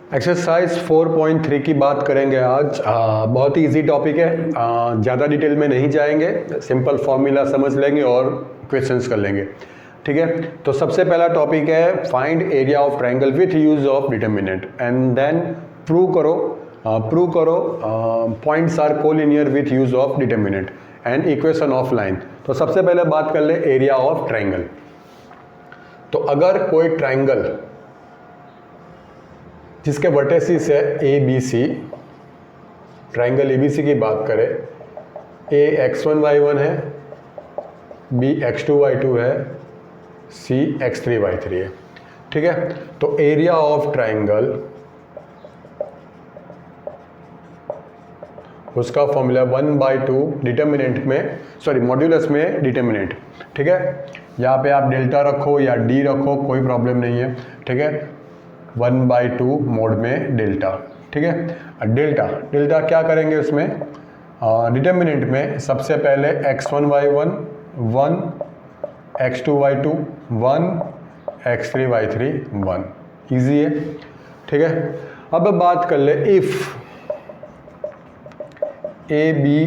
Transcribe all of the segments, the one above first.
Exercise 4.3 की बात करेंगे आज। बहुत ही इजी टॉपिक है, ज़्यादा डिटेल में नहीं जाएंगे, सिंपल फॉर्मूला समझ लेंगे और क्वेश्चंस कर लेंगे। ठीक है, तो सबसे पहला टॉपिक है find area of triangle with use of determinant and then prove करो points are collinear with use of determinant and equation of line. तो सबसे पहले बात कर ले एरिया ऑफ ट्रायंगल। तो अगर कोई ट्रायंगल जिसके वर्टेसिस है A B C, triangle A B C की बात करें, ए x1y1 है, बी x2y2 है, सी x3y3 है। ठीक है, तो एरिया ऑफ ट्राइंगल उसका फॉर्मूला 1/2 डिटर्मिनेंट में, सॉरी मॉड्यूलस में डिटर्मिनेंट। ठीक है, यहाँ पे आप डेल्टा रखो या डी रखो, कोई प्रॉब्लम नहीं है। ठीक है, 1/2 मोड में डेल्टा। ठीक है, डेल्टा क्या करेंगे उसमें, डिटर्मिनेंट में सबसे पहले x1y1 1, x2y2 1, x3y3 1, ईजी है। ठीक है, अब बात कर ले if A B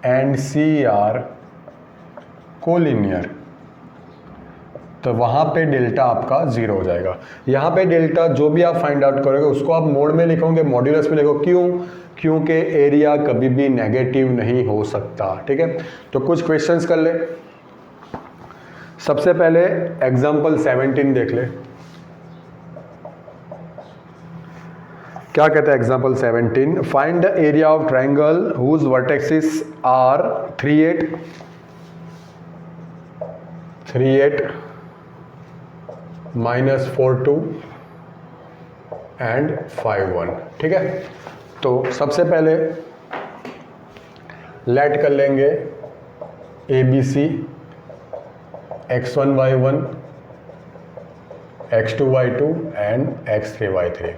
and C are collinear, तो वहाँ पे डेल्टा आपका 0 हो जाएगा। यहाँ पे डेल्टा जो भी आप फाइंड आउट करोगे उसको आप मोड में लिखोगे, मॉड्यूलस में लिखो। क्यों? क्योंकि एरिया कभी भी नेगेटिव नहीं हो सकता। ठीक है, तो कुछ क्वेश्चंस कर ले। सबसे पहले एग्जांपल 17 देख ले, क्या कहता है example 17, find the area of triangle whose vertices are 3, 8 -4 2 and 5 1। ठीक है, तो सबसे पहले लेट कर लेंगे ए B C, x1y1 x2y2 and x3y3।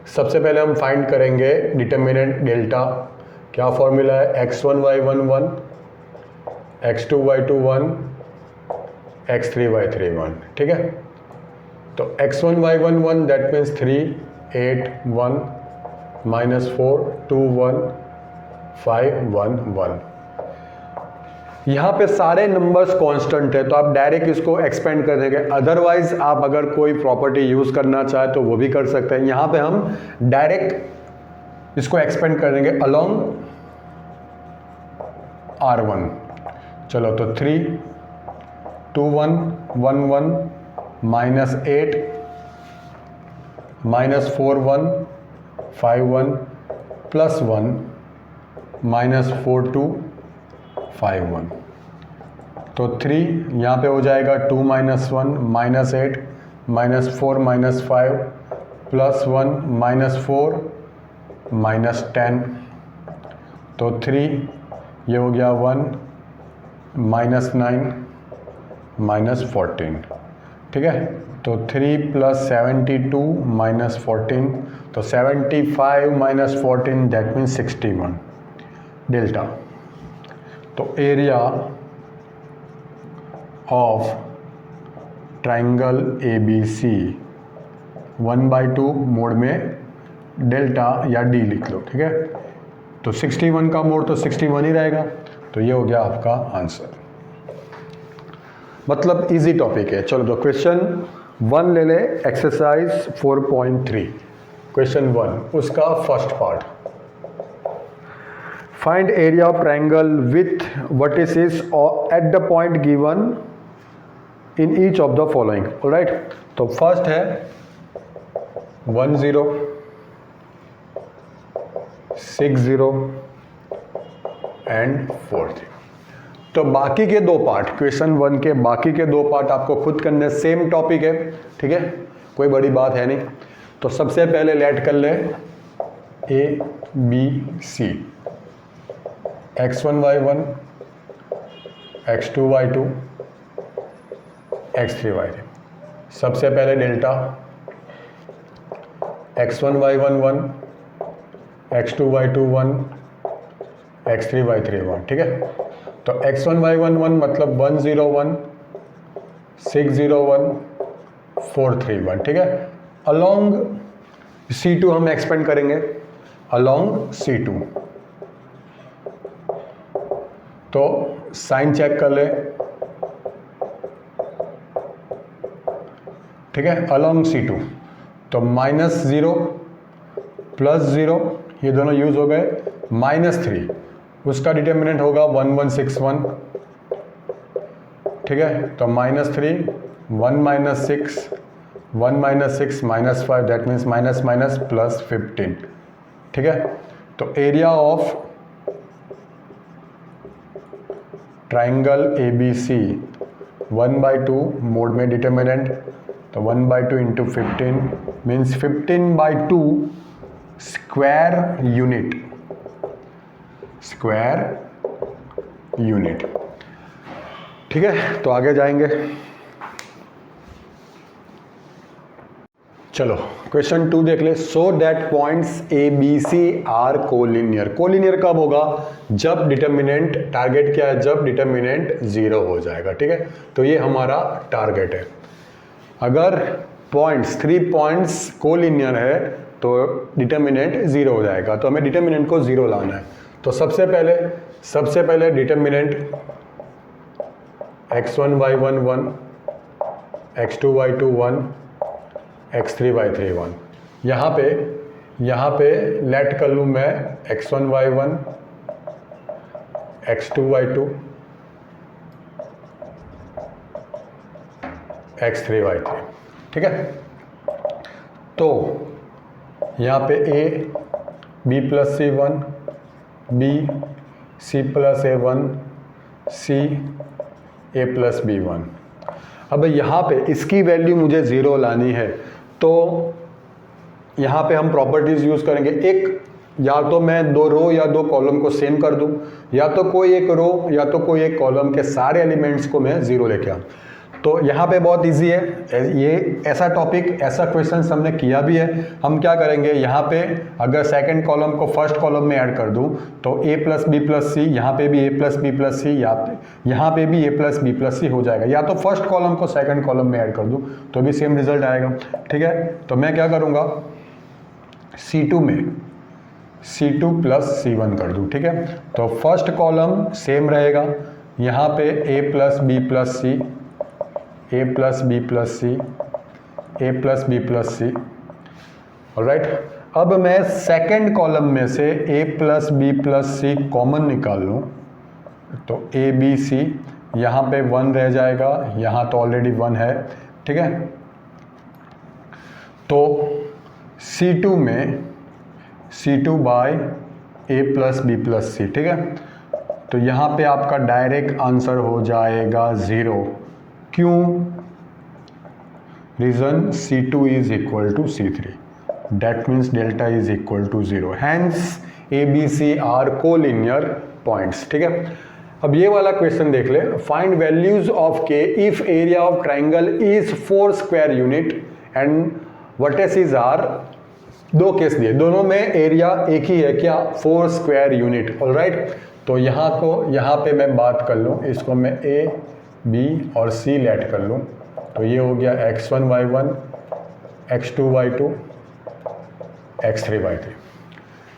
सबसे पहले हम फाइंड करेंगे डिटर्मिनेंट डेल्टा। क्या फॉर्मूला है, x1y1 1, x2y2 1, x3y3 1। ठीक है, तो x1y1 1 दैट मीन्स 3 8 1 -4 2 1 5 1 1। यहाँ पे सारे नंबर्स कांस्टेंट है, तो आप डायरेक्ट इसको एक्सपेंड कर देंगे। अदरवाइज आप अगर कोई प्रॉपर्टी यूज करना चाहे तो वो भी कर सकते हैं। यहाँ पे हम डायरेक्ट इसको एक्सपेंड कर देंगे अलोंग R1। चलो, तो 3 2 1 1 1 -8 -4 1 5 1 +1 -4 2 5 1। तो 3 यहाँ पे हो जाएगा 2 -1 -8 -4 -5 +1 -4 -10। तो 3 ये हो गया 1 -9 -14। ठीक है, तो 3 + 72 -14, तो 75 -14 दैट मीन्स 61 डेल्टा। तो area of triangle A B C 1/2 mod में डेल्टा या डी लिख लो। ठीक है, तो 61 का मोड तो 61 ही रहेगा। तो ये हो गया आपका आंसर, मतलब इजी टॉपिक है। चलो, तो क्वेश्चन 1 ले ले, एक्सरसाइज 4.3 क्वेश्चन 1, उसका first part, find area of triangle with vertices at the point given in each of the following. Alright, तो फर्स्ट है 1 0 6 0 एंड 4 3। तो बाकी के दो पार्ट, क्वेश्चन 1 के बाकी के दो पार्ट आपको खुद करने, सेम टॉपिक है। ठीक है, कोई बड़ी बात है नहीं। तो सबसे पहले लेट कर ले ए बी सी, x1y1 x2y2 x3y3। सबसे पहले डेल्टा x1y1 1, x2y2 1, x3y3 1। ठीक है, तो x1y1 1 मतलब 1 0 1 6 0 1 4 3 1। ठीक है, अलोंग C2 हम एक्सपेंड करेंगे अलोंग C2, तो साइन चेक कर ले, ठीक है, अलोंग C2, तो -0 +0 ये दोनों यूज हो गए, -3 उसका डिटर्मिनेंट होगा 1161, ठीक है, तो -3 1 - 6 1 - 6 -5 दैट मीन्स माइनस +15, ठीक है। तो area of triangle ABC 1/2 mod में डिटर्मिनेंट, तो 1/2 इंटू 15 मीन्स 15/2 स्क्वायर यूनिट, ठीक है। तो आगे जाएंगे, चलो क्वेश्चन 2 देख ले। So that points ABC are collinear. Collinear कब होगा? जब डिटर्मिनेंट, टारगेट क्या है? जब डिटर्मिनेंट 0 हो जाएगा, ठीक है। तो ये हमारा टारगेट है। अगर पॉइंट्स 3 पॉइंट्स कोलिनियर है तो डिटर्मिनेंट 0 हो जाएगा, तो हमें डिटर्मिनेंट को 0 लाना है। तो सबसे पहले डिटर्मिनेंट x1y1 1, x2y2 1, x3y3 1, यहाँ पे लेट कर लूँ मैं x1y1, x2y2, x3y3, ठीक है। तो यहाँ पे a b + c1, b c + a1, c a + b1। अब यहाँ पे इसकी वैल्यू मुझे 0 लानी है, तो यहाँ पे हम प्रॉपर्टीज यूज करेंगे। एक, या तो मैं 2 रो या 2 कॉलम को सेम कर दूं, या तो कोई एक रो या तो कोई एक कॉलम के सारे एलिमेंट्स को मैं 0 लेके आऊँ। तो यहाँ पे बहुत इजी है ये, ऐसा टॉपिक, ऐसा क्वेश्चन हमने किया भी है। हम क्या करेंगे, यहाँ पे अगर सेकंड कॉलम को फर्स्ट कॉलम में ऐड कर दूँ तो a + b + c, यहाँ पे भी a + b + c, यहाँ पे भी a + b + c हो जाएगा। या तो फर्स्ट कॉलम को सेकंड कॉलम में ऐड कर दूँ तो भी सेम रिजल्ट आएगा, ठीक है। तो मैं क्या करूँगा, C2 में C2 + C1 कर दूँ, ठीक है। तो फर्स्ट कॉलम सेम रहेगा, यहाँ पे a + b + c, a + b + c, a + b + c, alright. अब मैं सेकंड कॉलम में से a + b + c कॉमन निकाल लूँ, तो a b c, यहाँ पे 1 रह जाएगा, यहाँ तो ऑलरेडी 1 है, ठीक है। तो C2 में C2 bye a + b + c, ठीक है। तो यहाँ पे आपका डायरेक्ट आंसर हो जाएगा 0। क्यों? Reason C2 is equal to C3, that means delta is equal to 0, hence ABC are collinear points, ठीक है। अब ये वाला क्वेश्चन देख ले, find values of k if area of triangle is 4 square unit and vertices are, 2 case दिए, दोनों में एरिया एक ही है, क्या? 4 स्क्वायर यूनिट, ऑलराइट। तो यहाँ पे मैं बात कर लूँ, इसको मैं a b और c लेट कर लूँ, तो ये हो गया x1y1, x2y2, x3y3,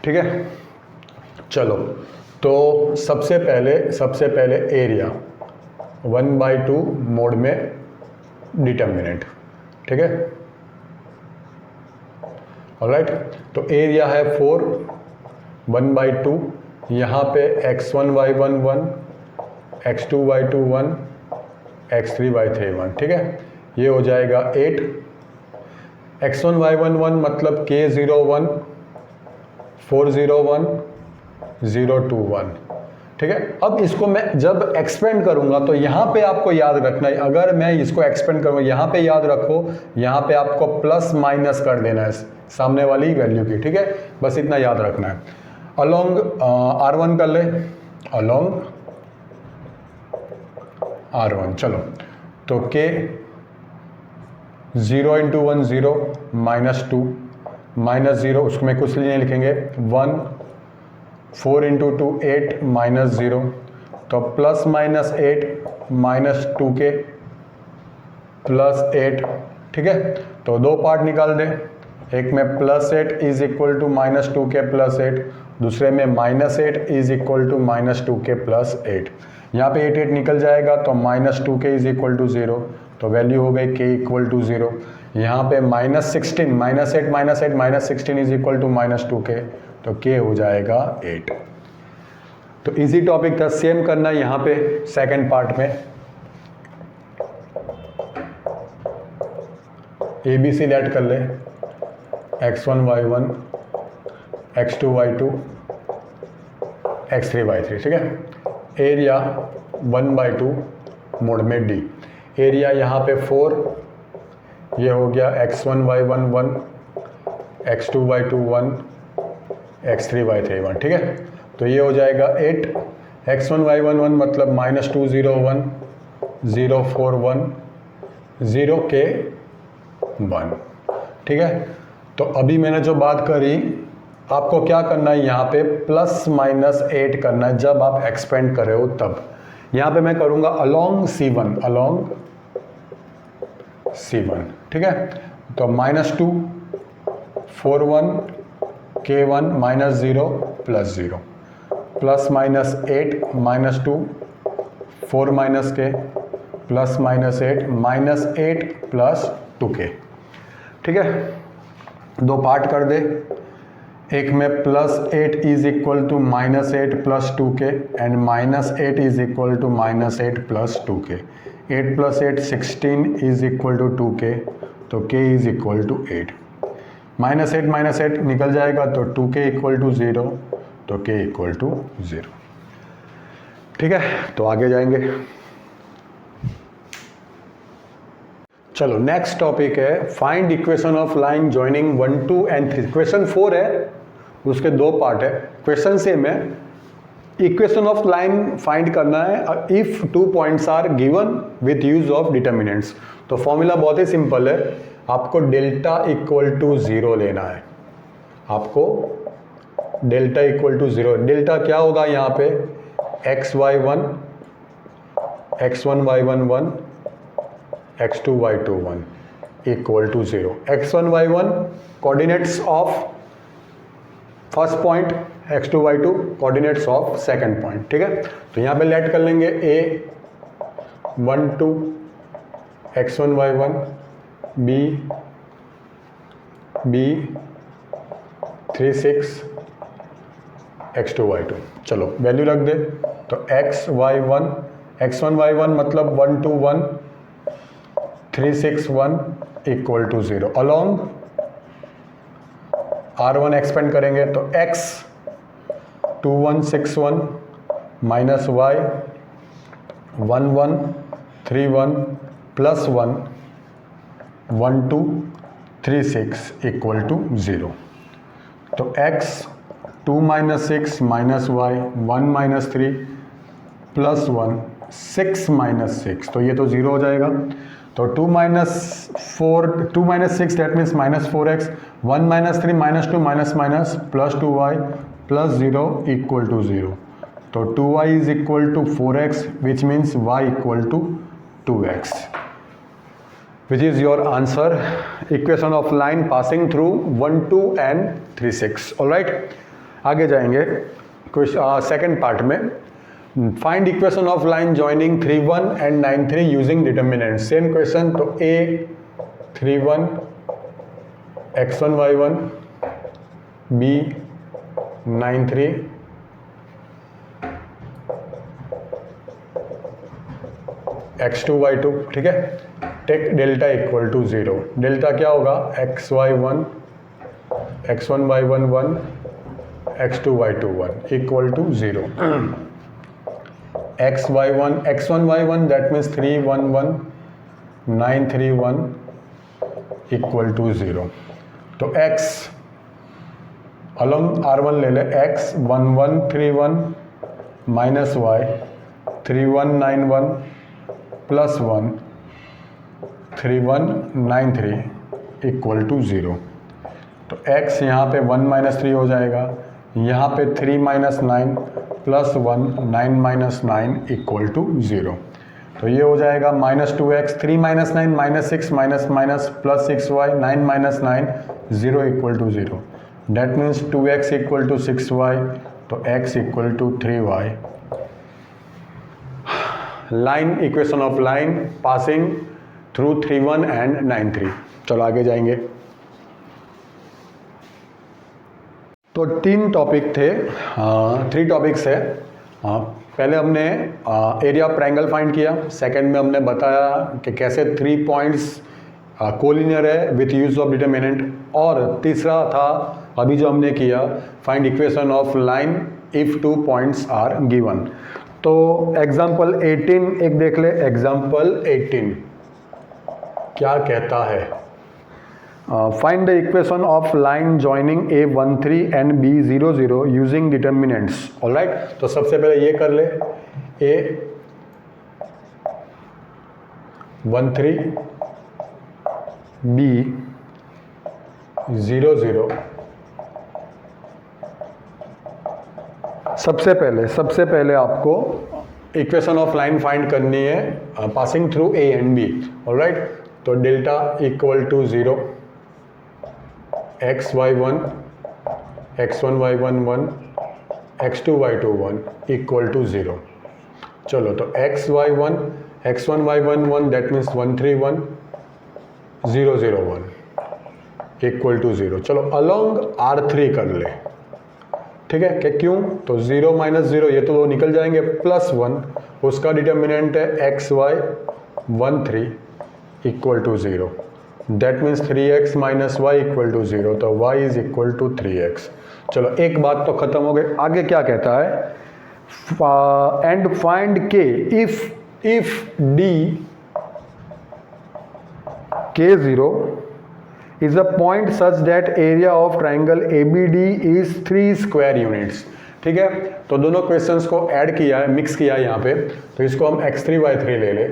ठीक है। चलो, तो सबसे पहले एरिया 1/2 मोड में डिटर्मिनेंट, ठीक है, ऑलराइट। तो एरिया है 4, 1/2, यहाँ पे x1y1 1, x2y2 1, x3y3 1, ठीक है। ये हो जाएगा 8, x1y1 1 मतलब k01, 401, 021, ठीक है। अब इसको मैं जब एक्सपेंड करूंगा तो यहाँ पे आपको याद रखना है, अगर मैं इसको एक्सपेंड करूंगा, यहाँ पे याद रखो, यहाँ पे आपको प्लस माइनस कर देना है सामने वाली वैल्यू की, ठीक है। बस इतना याद रखना है। अलोंग R1 कर ले, अलोंग R1, चलो, तो k 0 × 1 0, -2, -0, उसको मैं कुछ नहीं लिखेंगे, 1, 4 × 2 8, -0, तो +-8 -2k +8, ठीक है। तो 2 पार्ट निकाल दे, एक में +8 इज इक्वल टू -2k + 8, दूसरे में -8 इज इक्वल टू -2k + 8। यहाँ पे 8 निकल जाएगा तो -2k इज इक्वल टू 0, तो वैल्यू हो गई k इक्वल टू 0। यहाँ पे -16 -8 -16 इज इक्वल टू -2k, तो k हो जाएगा 8। तो इजी टॉपिक था, सेम करना है यहाँ पे सेकंड पार्ट में। ABC लेट कर ले, x1 y1 x2 y2 x3 y3, ठीक है। एरिया 1/2 मोड में D। एरिया यहाँ पे 4, ये हो गया x1 y1 1 x2 y2 1 x3 y3 1, ठीक है। तो ये हो जाएगा 8, x1 y1 1 मतलब -2 0 1 0 4 1 0 k 1, ठीक है। तो अभी मैंने जो बात करी, आपको क्या करना है यहाँ पे +-8 करना है जब आप एक्सपेंड कर रहे हो तब। यहाँ पे मैं करूँगा अलोंग C1, ठीक है। तो -2 4 1 k 1 -0 +0 +-8 -2 4 k +-8 +8 +2k, ठीक है। दो पार्ट कर दे, एक में +8 is equal to -8 +2k and -8 is equal to -8 +2k। 8 + 8 16 is equal to 2k, तो k इज इक्वल टू 8। -8 निकल जाएगा तो 2k इक्वल टू 0, तो k इक्वल टू 0, ठीक है। तो आगे जाएंगे। चलो नेक्स्ट टॉपिक है find equation of line joining 1 2 and 3। Question 4 है, उसके दो पार्ट है। क्वेश्चन सेम है, इक्वेशन ऑफ लाइन फाइंड करना है if 2 points are given with use of determinants. तो फॉर्मूला बहुत ही सिंपल है, आपको डेल्टा इक्वल टू 0 लेना है। आपको डेल्टा इक्वल टू 0, डेल्टा क्या होगा यहाँ पे x1 y1 1 x2 y2 1 equal to 0। x1 y1 coordinates of first point, x2 y2 coordinates of second point, ठीक है। तो यहाँ पे लेट कर लेंगे a 1 2 x1 y1 b 3 6 x2 y2। चलो वैल्यू रख दे, तो x1 y1 मतलब 1 2 1 3 6 1 equal to 0। Along R1 expand करेंगे तो x 2 1 6 1 minus y 1 1 3 1 plus 1 1 2 3 6 equal to 0। तो x 2 - 6 माइनस y 1 - 3 प्लस 1 6 - 6, तो ये तो 0 हो जाएगा। तो 2 - 6 that means -4x 1 - 3 -2 minus plus 2y plus 0 equal to 0। तो 2y is equal to 4x which means y equal to 2x, which is your answer. Equation of line passing through 1 2 and 3 6। Alright, आगे जाएंगे second part में। Find equation of line joining 3 1 and 9 3 using determinant. Same question, तो a 3 1 x1 y1 b 9 3 x2 y2, ठीक है। Take delta equal to 0। Delta क्या होगा x1 y1 1 x2 y2 1 equal to 0। x1 y1 that means 3 1 1 9 3 1 equal to 0। तो x along R1 ले ले, x 1 1 3 1 minus y 3 1 9 1 plus 1 3 1 9 3 equal to 0। तो x यहाँ पे 1 - 3 हो जाएगा, यहाँ पे 3 - 9 प्लस 1 9 - 9 इक्वल टू 0। तो ये हो जाएगा -2x 3 - 9 -6 minus plus 6y 9 - 9 0 equal to 0, that means 2x equal to 6y, तो x equal to 3y। Line, equation of line passing through 3 1 and 9 3। चलो आगे जाएंगे। तो 3 टॉपिक थे, 3 टॉपिक्स है। पहले हमने एरिया ऑफ ट्रायंगल फाइंड किया, सेकंड में हमने बताया कि कैसे 3 पॉइंट्स कोलिनियर है विथ यूज ऑफ डिटरमिनेंट, और तीसरा था अभी जो हमने किया find equation of line if 2 points are given. तो एग्जाम्पल 18 एक देख ले। एग्जाम्पल 18 क्या कहता है? Find the equation of line joining A13 and B00 using determinants. Alright, तो सबसे पहले ये कर ले, A13 B00। सबसे पहले आपको इक्वेशन ऑफ लाइन फाइंड करनी है passing through A and B। Alright, तो delta equal to 0, xy1 x1 y1 1 x2 y2 1 equal to 0। चलो, तो xy1 x1 y1 1 that means 1 3 1 0 0 1 equal to 0। चलो अलोंग R3 कर ले, ठीक है कि क्यों? तो 0 माइनस 0 ये तो निकल जाएंगे, प्लस 1 उसका डिटर्मिनेंट है xy 1 3 equal to 0, that means 3x minus y equal to 0, तो y is equal to 3x। चलो एक बात तो खत्म हो गई। आगे क्या कहता है? And find k if d k0 is a point such that area of triangle ABD is 3 square units। ठीक है, तो दोनों क्वेश्चंस को ऐड किया है, मिक्स किया है यहाँ पे, तो इसको हम x3 y3 ले ले।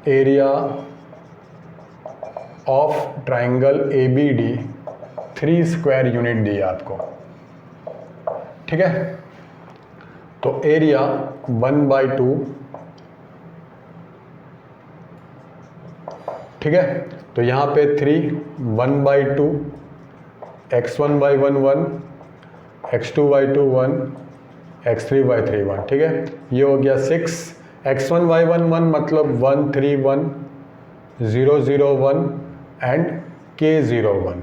Area of triangle ABD 3 square unit दी आपको, ठीक है। तो एरिया 1/2, ठीक है। तो यहाँ पे 3 1/2 x1y1 1 x2y2 1 x3y3 1, ठीक है। ये हो गया 6 x1y1 1 मतलब 1 3 1 0 0 1 एंड k01।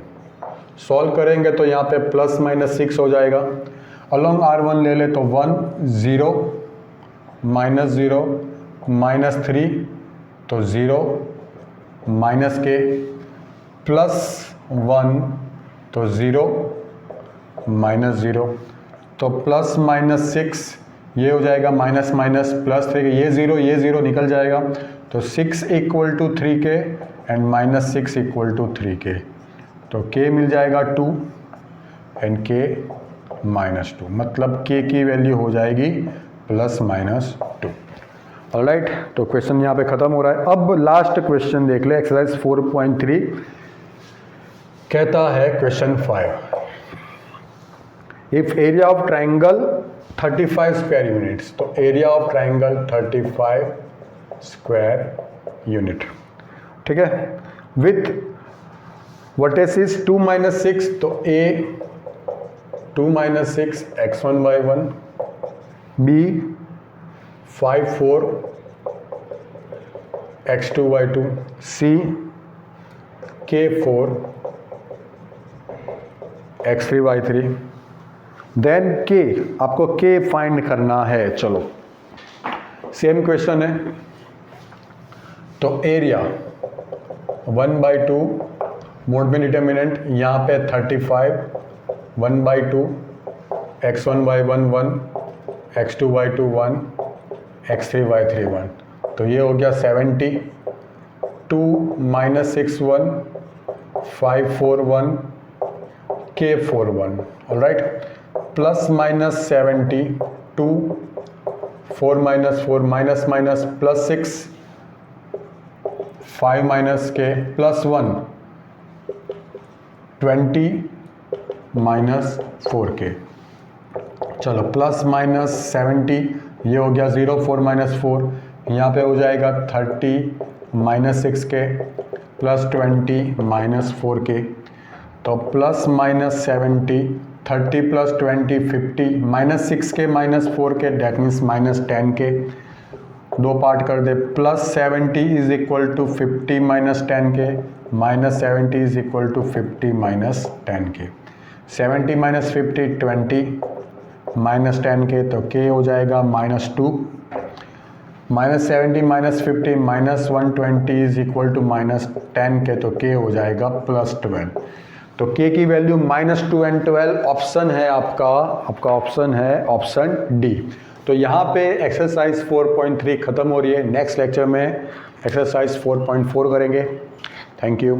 सॉल्व करेंगे तो यहाँ पे प्लस माइनस 6 हो जाएगा। अलोंग R1 ले ले तो 1 0 -0 -3 तो 0 माइनस के प्लस 1 तो 0 -0 तो प्लस माइनस 6 ये हो जाएगा माइनस माइनस प्लस 3, ये 0 निकल जाएगा। तो 6 equal to 3k and minus 6 equal to 3k, तो k मिल जाएगा 2 एंड k -2, मतलब k की वैल्यू हो जाएगी +-2। ऑलराइट, तो क्वेश्चन यहाँ पे ख़त्म हो रहा है। अब लास्ट क्वेश्चन देख ले, एक्सरसाइज 4.3 कहता है question 5, if area of triangle 35 square units, तो area of triangle 35 square unit, ठीक है, विथ वर्टेसिस 2 - 6, तो A 2 - 6 x1y1, B 5 4 x2y2, C k4 x3y3, then k, आपको k फाइंड करना है। चलो सेम क्वेश्चन है। तो एरिया 1/2 मोड में डिटर्मिनेंट यहाँ पे 35 1/2 x1y1 1 x2y2 1 x3y3 1, तो ये हो गया 70, 2 - 6 1 5 4 1 k4 1, alright, plus minus 70 2 4 - 4 minus minus plus 6 5 minus के प्लस 1 20 - 4k। चलो प्लस माइनस 70 ये हो गया 0 4 - 4, यहाँ पे हो जाएगा 30 -6k +20 -4k, तो +-70, 30 + 20 50, -6k -4k that means -10k, दो पार्ट कर दे, +70 is equal to 50 - 10k, -70 is equal to 50 - 10k, 70 - 50 20 -10k, तो k हो जाएगा -2, -70 - 50 -120 इज इक्वल टू -10k, तो k हो जाएगा +12। तो k की वैल्यू -2 और 12 ऑप्शन है आपका ऑप्शन है ऑप्शन डी। तो यहाँ पे एक्सरसाइज 4.3 ख़त्म हो रही है। नेक्स्ट लेक्चर में एक्सरसाइज 4.4 करेंगे। Thank you.